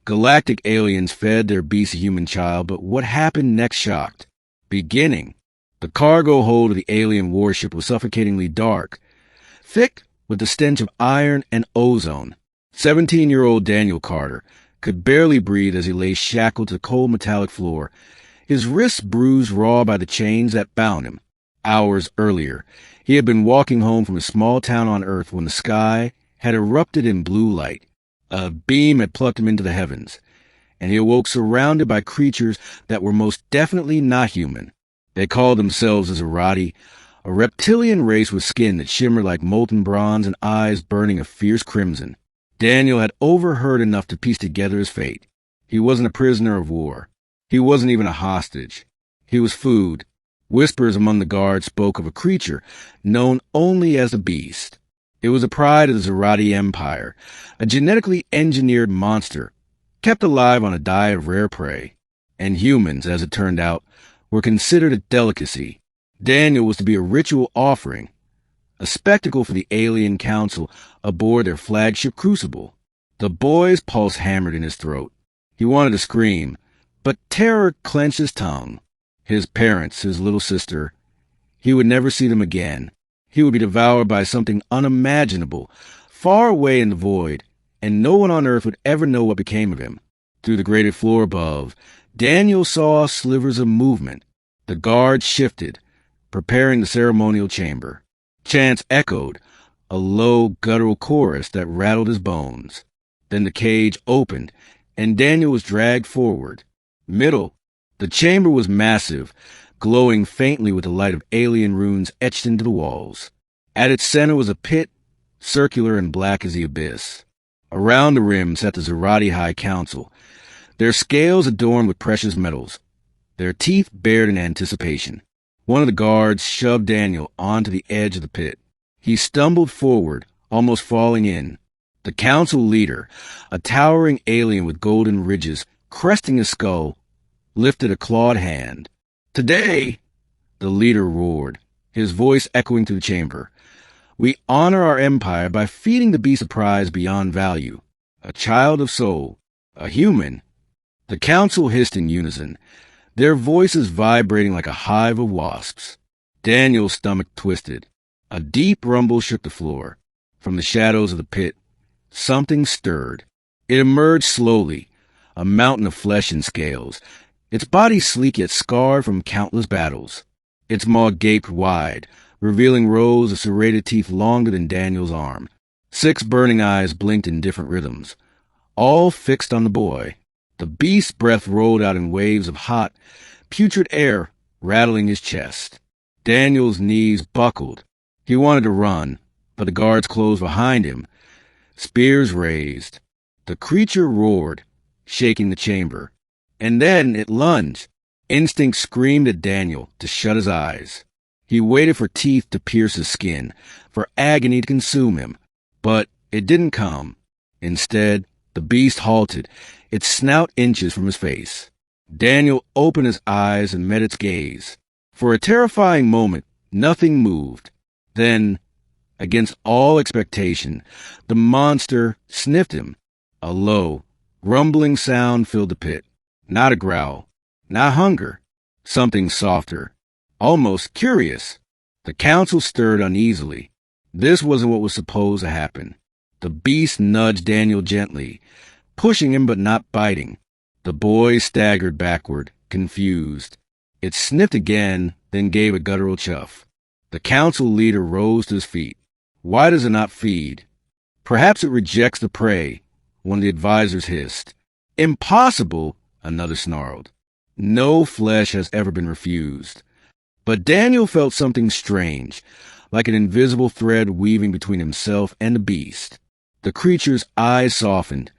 Galactic aliens fed their beast a human child, but what happened next shocked. Beginning. The cargo hold of the alien warship was suffocatingly dark, thick with the stench of iron and ozone. 17-year-old Daniel Carter could barely breathe as he lay shackled to the cold metallic floor, his wrists bruised raw by the chains that bound him. Hours earlier, he had been walking home from a small town on Earth when the sky had erupted in blue light. A beam had plucked him into the heavens, and he awoke surrounded by creatures that were most definitely not human. They called themselves the Zerati, a reptilian race with skin that shimmered like molten bronze and eyes burning a fierce crimson. Daniel had overheard enough to piece together his fate. He wasn't a prisoner of war. He wasn't even a hostage. He was food. Whispers among the guards spoke of a creature known only as the Beast. It was a pride of the Zerati Empire, a genetically engineered monster, kept alive on a diet of rare prey. And humans, as it turned out, were considered a delicacy. Daniel was to be a ritual offering, a spectacle for the alien council aboard their flagship crucible. The boy's pulse hammered in his throat. He wanted to scream, but terror clenched his tongue. His parents, his little sister, he would never see them again. He would be devoured by something unimaginable, far away in the void, and no one on Earth would ever know what became of him. Through the grated floor above, Daniel saw slivers of movement. The guards shifted, preparing the ceremonial chamber. Chants echoed, a low, guttural chorus that rattled his bones. Then the cage opened, and Daniel was dragged forward. The chamber was massive, glowing faintly with the light of alien runes etched into the walls. At its center was a pit, circular and black as the abyss. Around the rim sat the Zerati High Council, their scales adorned with precious metals, their teeth bared in anticipation. One of the guards shoved Daniel onto the edge of the pit. He stumbled forward, almost falling in. The council leader, a towering alien with golden ridges cresting his skull, lifted a clawed hand. "Today," the leader roared, his voice echoing through the chamber, "we honor our empire by feeding the beast a prize beyond value, a child of soul, a human." The council hissed in unison, their voices vibrating like a hive of wasps. Daniel's stomach twisted. A deep rumble shook the floor. From the shadows of the pit, something stirred. It emerged slowly, a mountain of flesh and scales, its body sleek yet scarred from countless battles. Its maw gaped wide, revealing rows of serrated teeth longer than Daniel's arm. 6 burning eyes blinked in different rhythms, all fixed on the boy. The beast's breath rolled out in waves of hot, putrid air, rattling his chest. Daniel's knees buckled. He wanted to run, but the guards closed behind him, spears raised. The creature roared, shaking the chamber. And then it lunged. Instinct screamed at Daniel to shut his eyes. He waited for teeth to pierce his skin, for agony to consume him. But it didn't come. Instead, the beast halted, its snout inches from his face. Daniel opened his eyes and met its gaze. For a terrifying moment, nothing moved. Then, against all expectation, the monster sniffed him. A low, rumbling sound filled the pit. Not a growl, not hunger, something softer, almost curious. The council stirred uneasily. This wasn't what was supposed to happen. The beast nudged Daniel gently, pushing him but not biting. The boy staggered backward, confused. It sniffed again, then gave a guttural chuff. The council leader rose to his feet. "Why does it not feed?" "Perhaps it rejects the prey," one of the advisors hissed. "Impossible," another snarled. "No flesh has ever been refused." But Daniel felt something strange, like an invisible thread weaving between himself and the beast. The creature's eyes softened,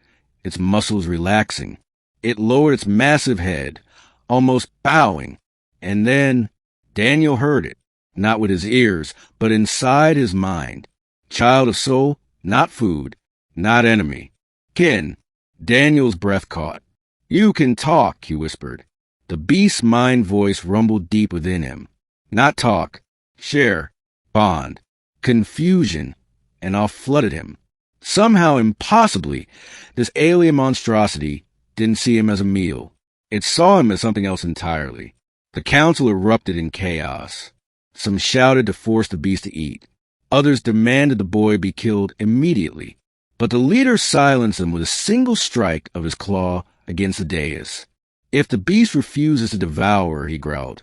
its muscles relaxing. It lowered its massive head, almost bowing, and then Daniel heard it, not with his ears, but inside his mind. Child of soul, not food, not enemy. Kin. Daniel's breath caught. "You can talk," he whispered. The beast's mind voice rumbled deep within him. Not talk, share, bond. Confusion and awe flooded him. Somehow, impossibly, this alien monstrosity, didn't see him as a meal. It saw him as something else entirely. The council erupted in chaos. Some shouted to force the beast to eat. Others demanded the boy be killed immediately. But the leader silenced him with a single strike of his claw against the dais. If the beast refuses to devour, he growled,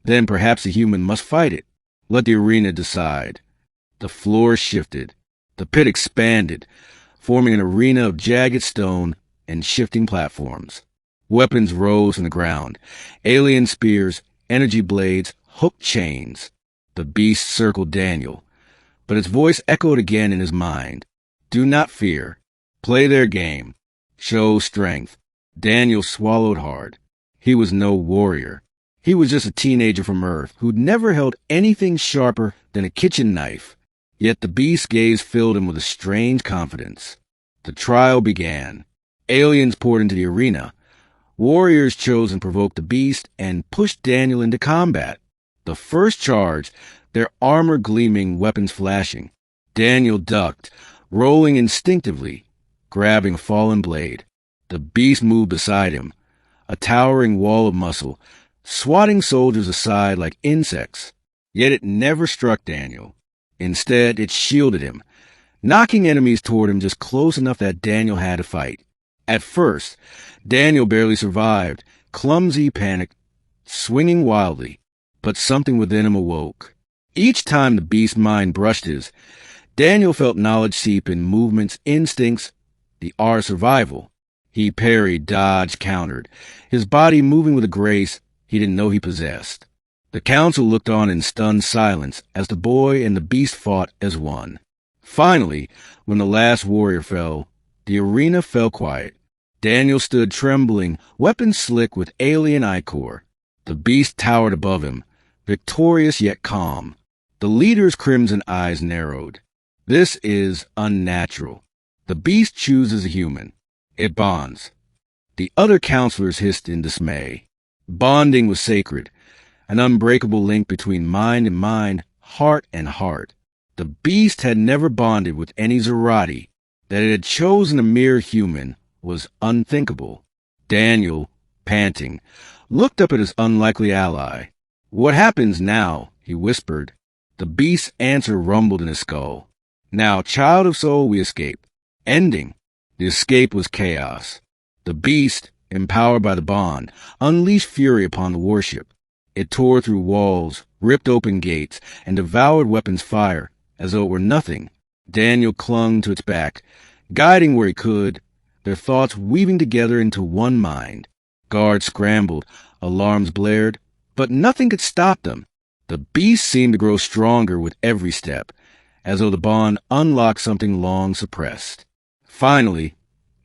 then perhaps the human must fight it. Let the arena decide. The floor shifted. The pit expanded, forming an arena of jagged stone and shifting platforms. Weapons rose from the ground. Alien spears, energy blades, hooked chains. The beast circled Daniel, but its voice echoed again in his mind. Do not fear. Play their game. Show strength. Daniel swallowed hard. He was no warrior. He was just a teenager from Earth who'd never held anything sharper than a kitchen knife. Yet the beast's gaze filled him with a strange confidence. The trial began. Aliens poured into the arena. Warriors chose and provoked the beast and pushed Daniel into combat. The first charge, their armor gleaming, weapons flashing. Daniel ducked, rolling instinctively, grabbing a fallen blade. The beast moved beside him, a towering wall of muscle, swatting soldiers aside like insects. Yet it never struck Daniel. Instead, it shielded him, knocking enemies toward him just close enough that Daniel had to fight. At first, Daniel barely survived, clumsy, panicked, swinging wildly. But something within him awoke. Each time the beast's mind brushed his, Daniel felt knowledge seep in movements, instincts, the art of survival. He parried, dodged, countered, his body moving with a grace he didn't know he possessed. The council looked on in stunned silence as the boy and the beast fought as one. Finally, when the last warrior fell, the arena fell quiet. Daniel stood trembling, weapons slick with alien ichor. The beast towered above him, victorious yet calm. The leader's crimson eyes narrowed. This is unnatural. The beast chooses a human. It bonds. The other counselors hissed in dismay. Bonding was sacred, an unbreakable link between mind and mind, heart and heart. The beast had never bonded with any Zerati. That it had chosen a mere human was unthinkable. Daniel, panting, looked up at his unlikely ally. What happens now? He whispered. The beast's answer rumbled in his skull. Now, child of soul, we escape. Ending. The escape was chaos. The beast, empowered by the bond, unleashed fury upon the warship. It tore through walls, ripped open gates, and devoured weapons fire as though it were nothing. Daniel clung to its back, guiding where he could, their thoughts weaving together into one mind. Guards scrambled, alarms blared, but nothing could stop them. The beast seemed to grow stronger with every step, as though the bond unlocked something long suppressed. Finally,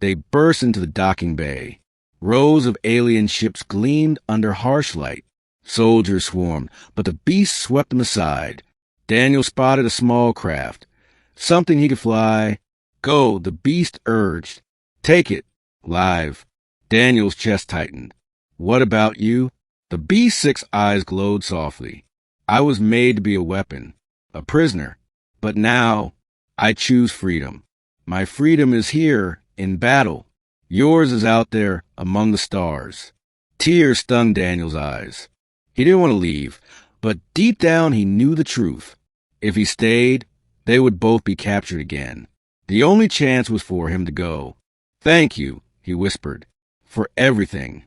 they burst into the docking bay. Rows of alien ships gleamed under harsh light. Soldiers swarmed, but the beast swept them aside. Daniel spotted a small craft, something he could fly. Go, the beast urged. Take it. Live. Daniel's chest tightened. What about you? The beast's 6 eyes glowed softly. I was made to be a weapon, a prisoner. But now, I choose freedom. My freedom is here, in battle. Yours is out there, among the stars. Tears stung Daniel's eyes. He didn't want to leave, but deep down he knew the truth. If he stayed, they would both be captured again. The only chance was for him to go. Thank you, he whispered, for everything.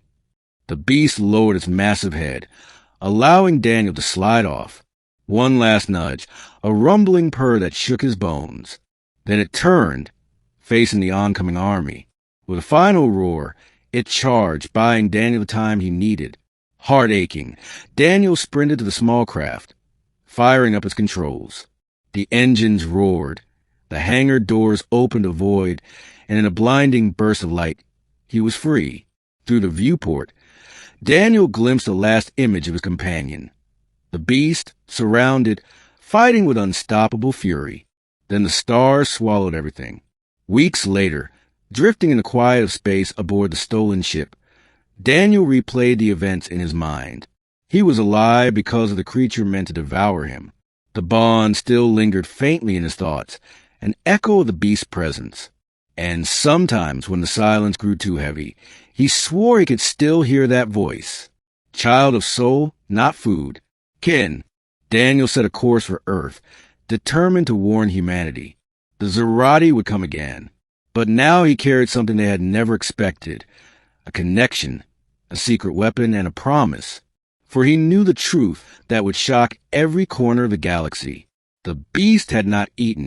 The beast lowered its massive head, allowing Daniel to slide off. One last nudge, a rumbling purr that shook his bones. Then it turned, facing the oncoming army. With a final roar, it charged, buying Daniel the time he needed. Heart aching, Daniel sprinted to the small craft, firing up its controls. The engines roared. The hangar doors opened a void, and in a blinding burst of light, he was free. Through the viewport, Daniel glimpsed the last image of his companion. The beast, surrounded, fighting with unstoppable fury. Then the stars swallowed everything. Weeks later, drifting in the quiet of space aboard the stolen ship, Daniel replayed the events in his mind. He was alive because of the creature meant to devour him. The bond still lingered faintly in his thoughts, an echo of the beast's presence. And sometimes, when the silence grew too heavy, he swore he could still hear that voice. Child of soul, not food. Kin, Daniel set a course for Earth, determined to warn humanity. The Zerati would come again. But now he carried something they had never expected. A connection, a secret weapon, and a promise. For he knew the truth that would shock every corner of the galaxy. The beast had not eaten